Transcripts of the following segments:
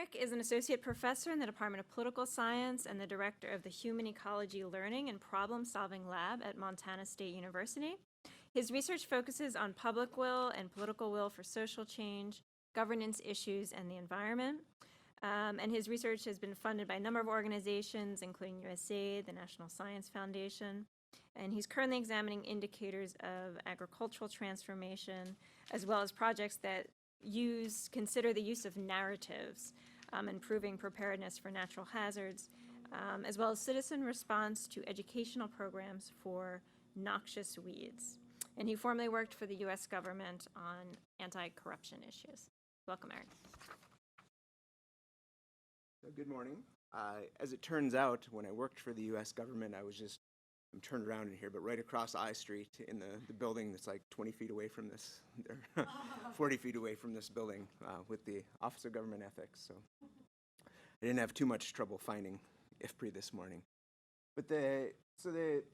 Rick is an associate professor in the Department of Political Science and the director of the Human Ecology Learning and Problem Solving Lab at Montana State University. His research focuses on public will and political will for social change, governance issues, and the environment. And his research has been funded by a number of organizations, including USAID, the National Science Foundation. And he's currently examining indicators of agricultural transformation, as well as projects that consider the use of narratives, improving preparedness for natural hazards, as well as citizen response to educational programs for noxious weeds. And he formerly worked for the U.S. government on anti-corruption issues. Welcome, Eric. Good morning. As it turns out, when I worked for the U.S. government, I'm turned around in here, but right across I Street in the building that's like 20 feet away from this, 40 feet away from this building with the Office of Government Ethics. So I didn't have too much trouble finding IFPRI this morning. But the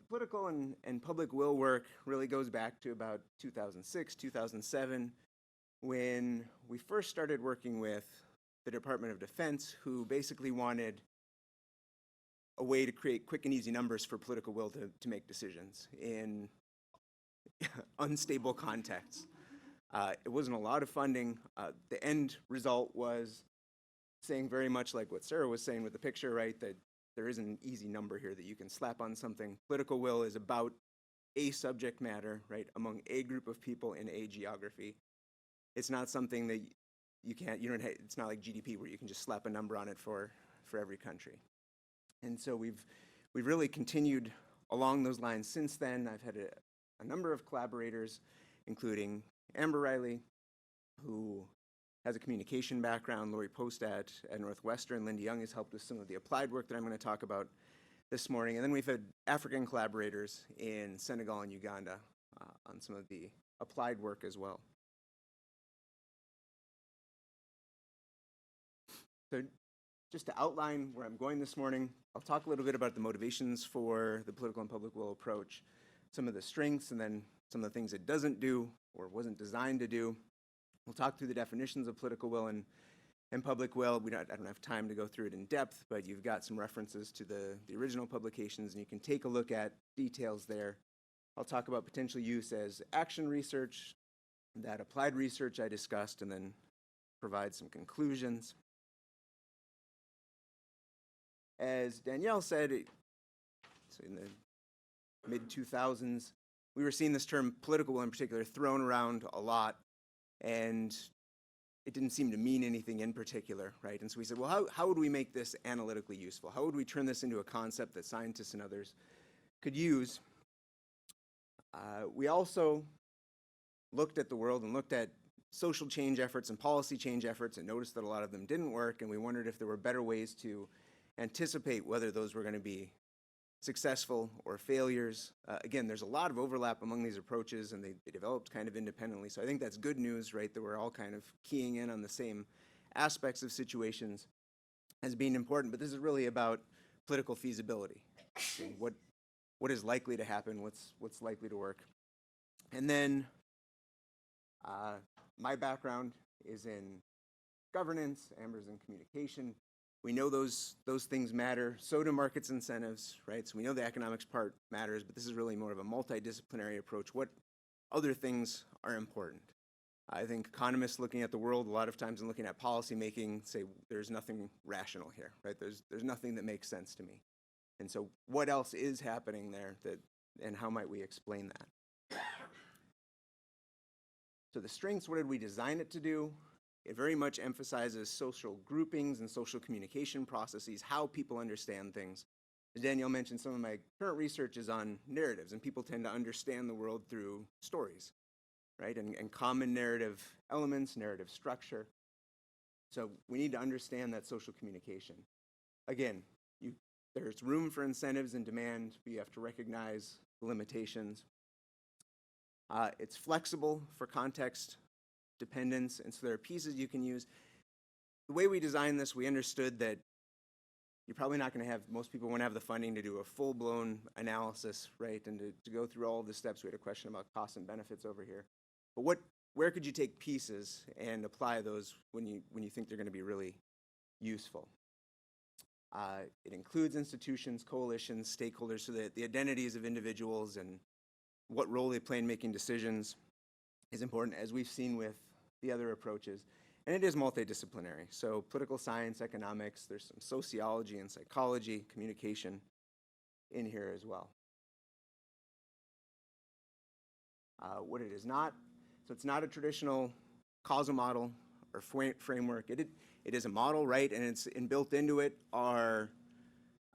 political and public will work really goes back to about 2006, 2007, when we first started working with the Department of Defense, who basically wanted a way to create quick and easy numbers for political will to make decisions in unstable contexts. It wasn't a lot of funding. The end result was saying very much like what Sarah was saying with the picture, right, that there isn't an easy number here that you can slap on something. Political will is about a subject matter, right, among a group of people in a geography. It's not something that it's not like GDP where you can just slap a number on it for every country. And so we've really continued along those lines since then. I've had a number of collaborators, including Amber Raile, who has a communication background, Lori Postad at Northwestern, Linda Young has helped with some of the applied work that I'm going to talk about this morning. And then we've had African collaborators in Senegal and Uganda on some of the applied work as well. So just to outline where I'm going this morning, I'll talk a little bit about the motivations for the political and public will approach, some of the strengths, and then some of the things it doesn't do or wasn't designed to do. We'll talk through the definitions of political will and public will. I don't have time to go through it in depth, but you've got some references to the original publications, and you can take a look at details there. I'll talk about potential use as action research, that applied research I discussed, and then provide some conclusions. As Danielle said, so in the mid-2000s, we were seeing this term political will in particular thrown around a lot, and it didn't seem to mean anything in particular, right? And so we said, well, how would we make this analytically useful? How would we turn this into a concept that scientists and others could use? We also looked at the world and looked at social change efforts and policy change efforts and noticed that a lot of them didn't work, and we wondered if there were better ways to anticipate whether those were going to be successful or failures. Again, there's a lot of overlap among these approaches, and they developed kind of independently. So I think that's good news, right, that we're all kind of keying in on the same aspects of situations as being important. But this is really about political feasibility. What is likely to happen? What's likely to work? And then my background is in governance. Amber's in communication. We know those things matter. So do markets incentives, right? So we know the economics part matters, but this is really more of a multidisciplinary approach. What other things are important? I think economists looking at the world a lot of times and looking at policy making say there's nothing rational here, right? There's nothing that makes sense to me. And so what else is happening there and how might we explain that? So the strengths, what did we design it to do? It very much emphasizes social groupings and social communication processes, how people understand things. As Danielle mentioned, some of my current research is on narratives, and people tend to understand the world through stories, right? And common narrative elements, narrative structure. So we need to understand that social communication. Again, there's room for incentives and demand, but you have to recognize the limitations. It's flexible for context dependence, and so there are pieces you can use. The way we designed this, we understood that you're probably not going to have, most people won't have the funding to do a full-blown analysis, right, and to go through all of the steps. We had a question about costs and benefits over here. But where could you take pieces and apply those when you think they're going to be really useful. It includes institutions, coalitions, stakeholders, so that the identities of individuals and what role they play in making decisions is important, as we've seen with the other approaches. And it is multidisciplinary. So political science, economics, there's some sociology and psychology, communication in here as well. What it is not, so it's not a traditional causal model or framework. It is a model, right? And it's built into it are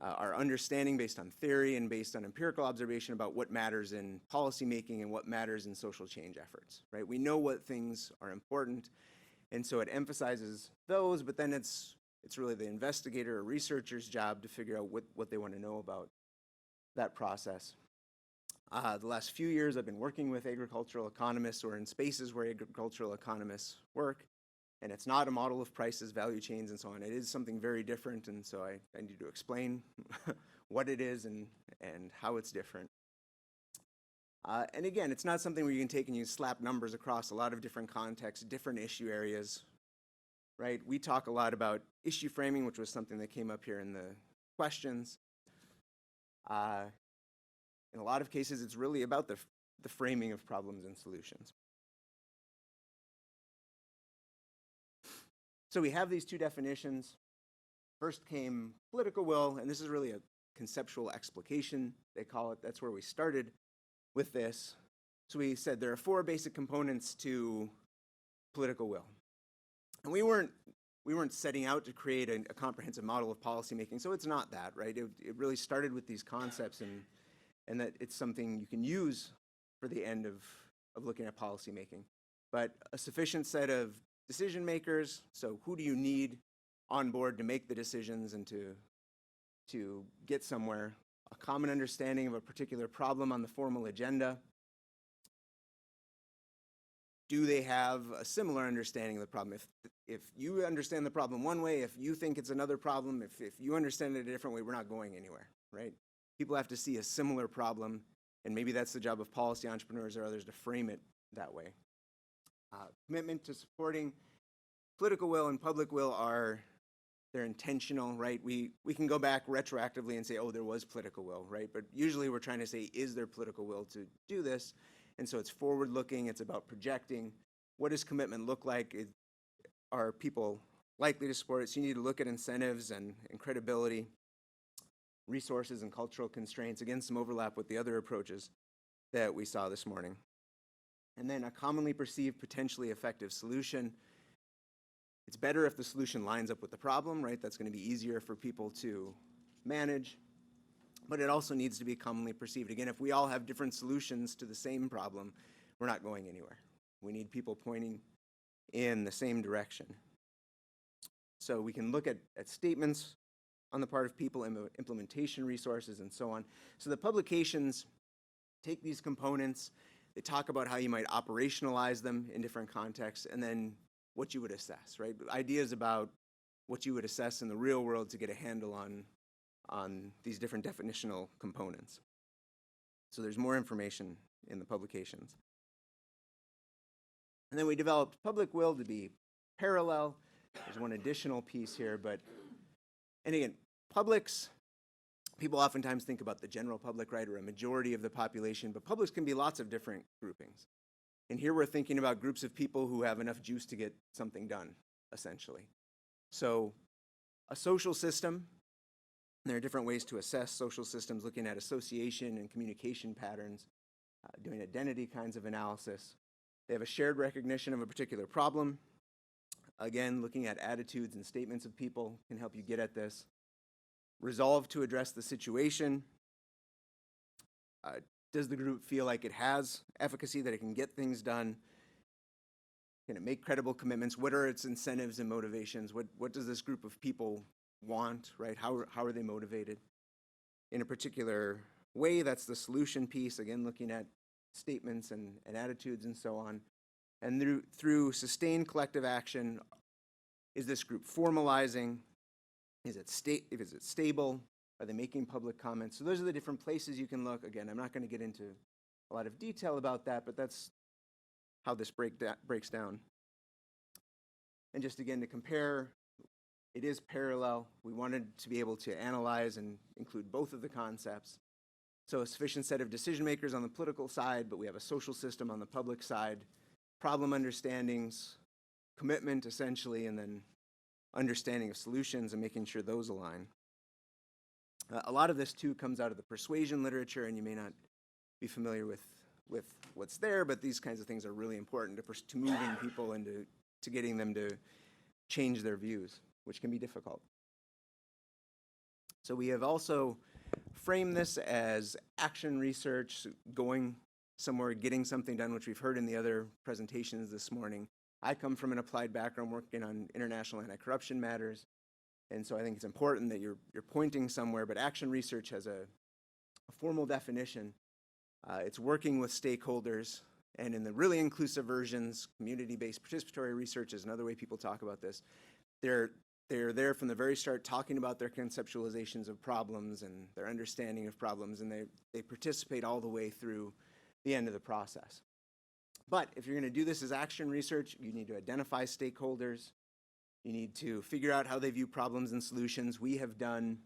our understanding based on theory and based on empirical observation about what matters in policymaking and what matters in social change efforts, right? We know what things are important, and so it emphasizes those, but then it's really the investigator or researcher's job to figure out what they want to know about that process. The last few years I've been working with agricultural economists or in spaces where agricultural economists work, and it's not a model of prices, value chains, and so on. It is something very different, and so I need to explain what it is and how it's different. And again, it's not something where you can take and you slap numbers across a lot of different contexts, different issue areas, right? We talk a lot about issue framing, which was something that came up here in the questions. In a lot of cases, it's really about the framing of problems and solutions. So we have these two definitions. First came political will, and this is really a conceptual explication, they call it. That's where we started with this. So we said there are 4 basic components to political will. And we weren't setting out to create a comprehensive model of policymaking, so it's not that, right? It really started with these concepts and that it's something you can use for the end of looking at policymaking. But a sufficient set of decision makers, so who do you need on board to make the decisions and to get somewhere, a common understanding of a particular problem on the formal agenda. Do they have a similar understanding of the problem? If you understand the problem one way, if you think it's another problem, if you understand it a different way, we're not going anywhere, right? People have to see a similar problem, and maybe that's the job of policy entrepreneurs or others to frame it that way. Commitment to supporting political will and public will they're intentional, right? We can go back retroactively and say, oh, there was political will, right? But usually we're trying to say, is there political will to do this? And so it's forward-looking, it's about projecting. What does commitment look like? Are people likely to support it? So you need to look at incentives and credibility, resources and cultural constraints. Again, some overlap with the other approaches that we saw this morning. And then a commonly perceived, potentially effective solution. It's better if the solution lines up with the problem, right? That's going to be easier for people to manage. But it also needs to be commonly perceived. Again, if we all have different solutions to the same problem, we're not going anywhere. We need people pointing in the same direction. So we can look at statements on the part of people, implementation resources, and so on. So the publications take these components, they talk about how you might operationalize them in different contexts, and then what you would assess, right? Ideas about what you would assess in the real world to get a handle on these different definitional components. So there's more information in the publications. And then we developed public will to be parallel. There's one additional piece here, and again, publics, people oftentimes think about the general public, right, or a majority of the population, but publics can be lots of different groupings. And here we're thinking about groups of people who have enough juice to get something done, essentially. So a social system, there are different ways to assess social systems, looking at association and communication patterns, doing identity kinds of analysis. They have a shared recognition of a particular problem. Again, looking at attitudes and statements of people can help you get at this. Resolve to address the situation. Does the group feel like it has efficacy, that it can get things done? Can it make credible commitments? What are its incentives and motivations? What does this group of people want, right? How are they motivated in a particular way? That's the solution piece, again, looking at statements and attitudes and so on. And through sustained collective action, is this group formalizing? Is it stable? Are they making public comments? So those are the different places you can look. Again, I'm not going to get into a lot of detail about that, but that's how this breaks down. And just again to compare It is parallel. We wanted to be able to analyze and include both of the concepts. So a sufficient set of decision makers on the political side, but we have a social system on the public side, problem understandings, commitment essentially, and then understanding of solutions and making sure those align. A lot of this too comes out of the persuasion literature, and you may not be familiar with what's there, but these kinds of things are really important to moving people and to getting them to change their views, which can be difficult. So we have also framed this as action research, going somewhere, getting something done, which we've heard in the other presentations this morning. I come from an applied background working on international anti-corruption matters, and so I think it's important that you're pointing somewhere, but action research has a formal definition. It's working with stakeholders, and in the really inclusive versions, community-based participatory research is another way people talk about this. They're there from the very start talking about their conceptualizations of problems and their understanding of problems, and they participate all the way through the end of the process. But if you're going to do this as action research, you need to identify stakeholders. You need to figure out how they view problems and solutions. We have done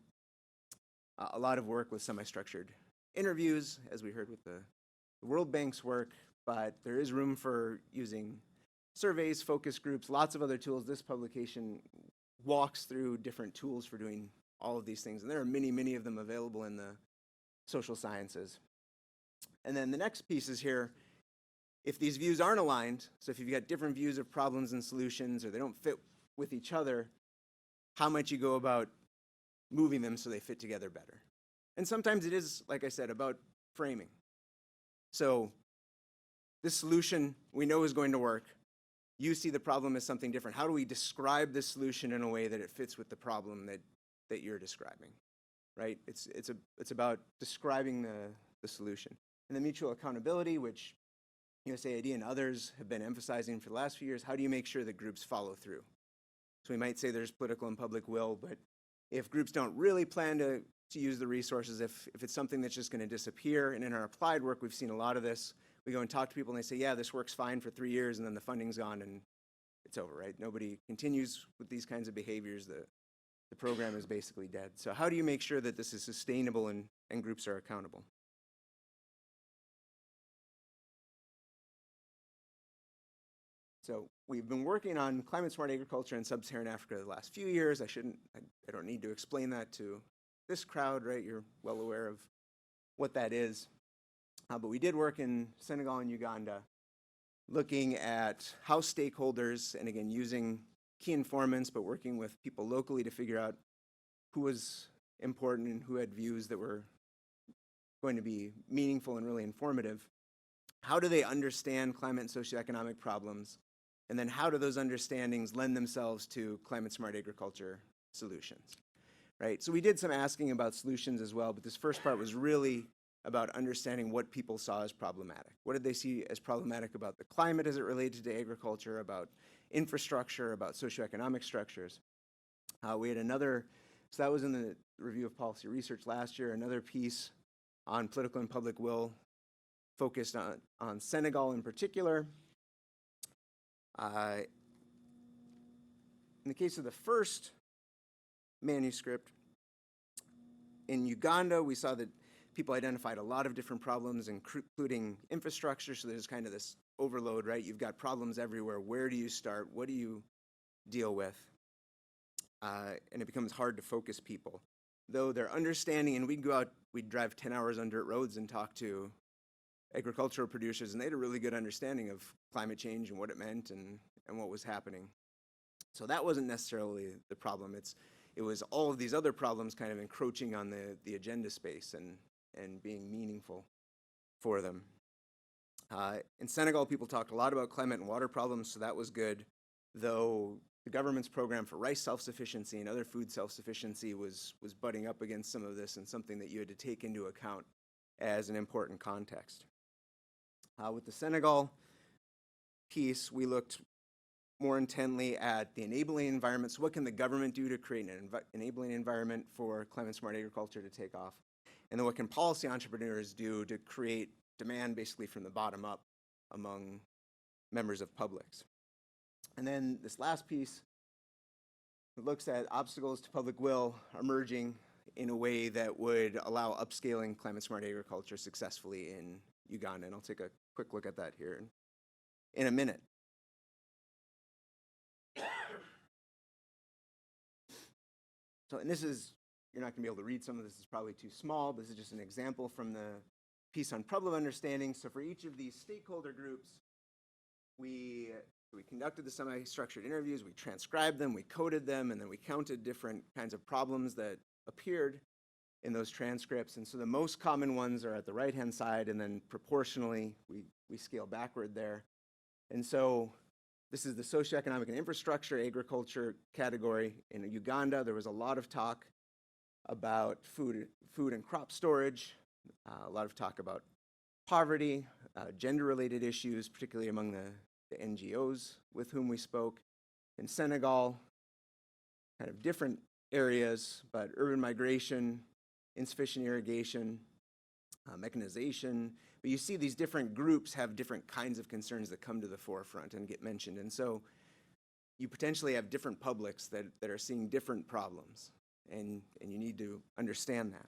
a lot of work with semi-structured interviews, as we heard with the World Bank's work, but there is room for using surveys, focus groups, lots of other tools. This publication walks through different tools for doing all of these things, and there are many, many of them available in the social sciences. And then the next piece is here, if these views aren't aligned, so if you've got different views of problems and solutions, or they don't fit with each other, how might you go about moving them so they fit together better? And sometimes it is, like I said, about framing. So this solution we know is going to work. You see the problem as something different. How do we describe this solution in a way that it fits with the problem that you're describing, right? It's about describing the solution. And the mutual accountability, which USAID and others have been emphasizing for the last few years, how do you make sure that groups follow through? So we might say there's political and public will, but if groups don't really plan to use the resources, if it's something that's just going to disappear, and in our applied work we've seen a lot of this, we go and talk to people and they say, yeah, this works fine for 3 years, and then the funding's gone and it's over, right? Nobody continues with these kinds of behaviors. The program is basically dead. So how do you make sure that this is sustainable and groups are accountable? So we've been working on climate smart agriculture in sub-Saharan Africa the last few years. I don't need to explain that to this crowd, right? You're well aware of what that is. But we did work in Senegal and Uganda, looking at how stakeholders, and again, using key informants, but working with people locally to figure out who was important and who had views that were going to be meaningful and really informative. How do they understand climate and socioeconomic problems? And then how do those understandings lend themselves to climate smart agriculture solutions, right? So we did some asking about solutions as well, but this first part was really about understanding what people saw as problematic. What did they see as problematic about the climate as it related to agriculture, about infrastructure, about socioeconomic structures? We had another, so that was in the review of policy research last year, another piece on political and public will focused on Senegal in particular. In the case of the first manuscript, in Uganda, we saw that people identified a lot of different problems, including infrastructure, so there's kind of this overload, right? You've got problems everywhere. Where do you start? What do you deal with? And it becomes hard to focus people. Though their understanding, and we'd go out, we'd drive 10 hours on dirt roads and talk to agricultural producers, and they had a really good understanding of climate change and what it meant and what was happening. So that wasn't necessarily the problem. It was all of these other problems kind of encroaching on the agenda space and being meaningful for them. In Senegal, people talked a lot about climate and water problems, so that was good, though the government's program for rice self-sufficiency and other food self-sufficiency was butting up against some of this, and something that you had to take into account as an important context. With the Senegal piece, we looked more intently at the enabling environment. So what can the government do to create an enabling environment for climate smart agriculture to take off? And then what can policy entrepreneurs do to create demand basically from the bottom up among members of publics? And then this last piece It looks at obstacles to public will emerging in a way that would allow upscaling climate-smart agriculture successfully in Uganda. And I'll take a quick look at that here in a minute. So, and this is, you're not going to be able to read some of this, is probably too small, but this is just an example from the piece on problem understanding. So for each of these stakeholder groups, we conducted the semi-structured interviews, we transcribed them, we coded them, and then we counted different kinds of problems that appeared in those transcripts. And so the most common ones are at the right-hand side, and then proportionally, we scale backward there. And so this is the socioeconomic and infrastructure agriculture category. In Uganda, there was a lot of talk about food and crop storage, a lot of talk about poverty, gender-related issues, particularly among the NGOs with whom we spoke. In Senegal, kind of different areas, but urban migration, insufficient irrigation, mechanization. But you see these different groups have different kinds of concerns that come to the forefront and get mentioned. And so you potentially have different publics that are seeing different problems, and you need to understand that.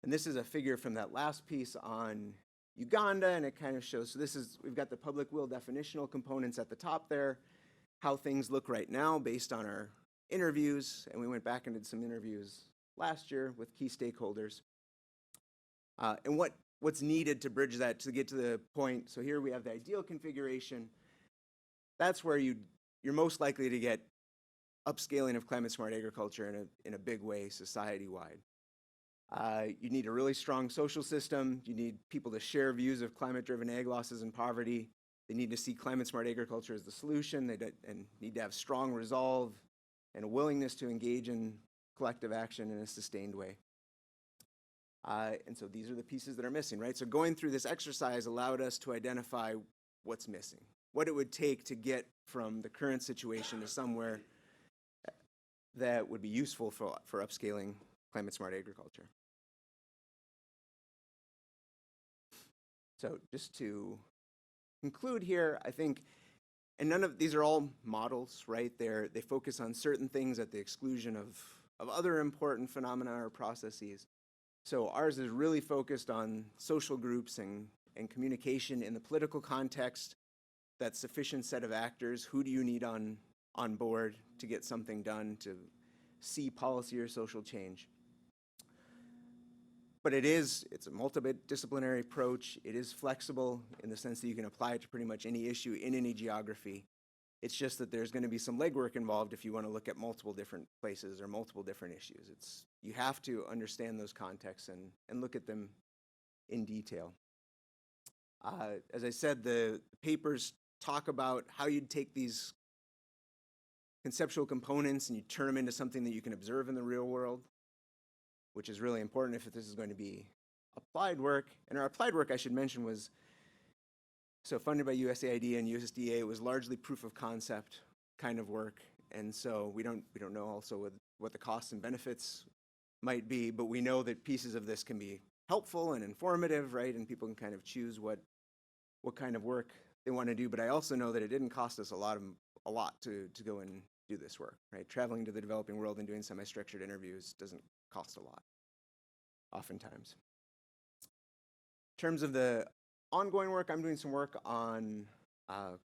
And this is a figure from that last piece on Uganda, and it kind of shows, so this is, we've got the public will definitional components at the top there, how things look right now based on our interviews, and we went back and did some interviews last year with key stakeholders. And what's needed to bridge that to get to the point, so here we have the ideal configuration. That's where you're most likely to get upscaling of climate-smart agriculture in a big way society-wide. You need a really strong social system. You need people to share views of climate-driven ag losses and poverty. They need to see climate-smart agriculture as the solution. And need to have strong resolve and a willingness to engage in collective action in a sustained way. And so these are the pieces that are missing, right? So going through this exercise allowed us to identify what's missing, what it would take to get from the current situation to somewhere that would be useful for upscaling climate-smart agriculture. So just to conclude here, I think, and none of these are all models, right? They focus on certain things at the exclusion of other important phenomena or processes. So ours is really focused on social groups and communication in the political context, that sufficient set of actors. Who do you need on board to get something done, to see policy or social change? But it's a multidisciplinary approach. It is flexible in the sense that you can apply it to pretty much any issue in any geography. It's just that there's going to be some legwork involved if you want to look at multiple different places or multiple different issues. You have to understand those contexts and look at them in detail. As I said, the papers talk about how you'd take these conceptual components and you turn them into something that you can observe in the real world, which is really important if this is going to be applied work. And our applied work, I should mention, was so funded by USAID and USDA. It was largely proof of concept kind of work, and so we don't know also what the costs and benefits might be, but we know that pieces of this can be helpful and informative, right? And people can kind of choose what kind of work they want to do. But I also know that it didn't cost us a lot to go and do this work, right? Traveling to the developing world and doing semi-structured interviews doesn't cost a lot, oftentimes. In terms of the ongoing work, I'm doing some work on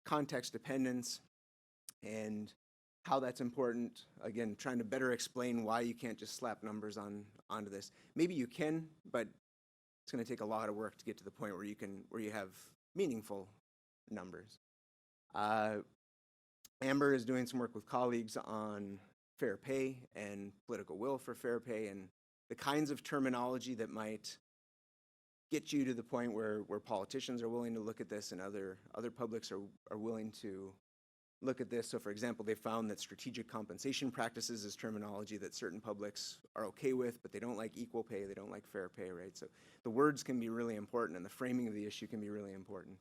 context dependence and how that's important. Again, trying to better explain why you can't just slap numbers onto this. Maybe you can, but it's going to take a lot of work to get to the point where you have meaningful numbers. Amber is doing some work with colleagues on fair pay and political will for fair pay and the kinds of terminology that might get you to the point where politicians are willing to look at this and other publics are willing to look at this. So for example, they found that strategic compensation practices is terminology that certain publics are okay with, but they don't like equal pay, they don't like fair pay, right? So the words can be really important and the framing of the issue can be really important.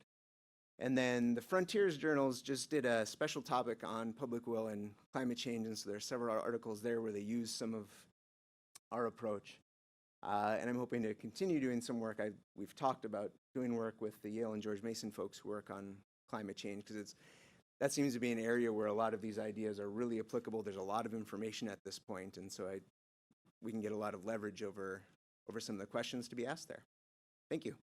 And then the Frontiers journals just did a special topic on public will and climate change, and so there are several articles there where they use some of our approach. And I'm hoping to continue doing some work. We've talked about doing work with the Yale and George Mason folks who work on climate change, because that seems to be an area where a lot of these ideas are really applicable. There's a lot of information at this point, and so we can get a lot of leverage over some of the questions to be asked there. Thank you.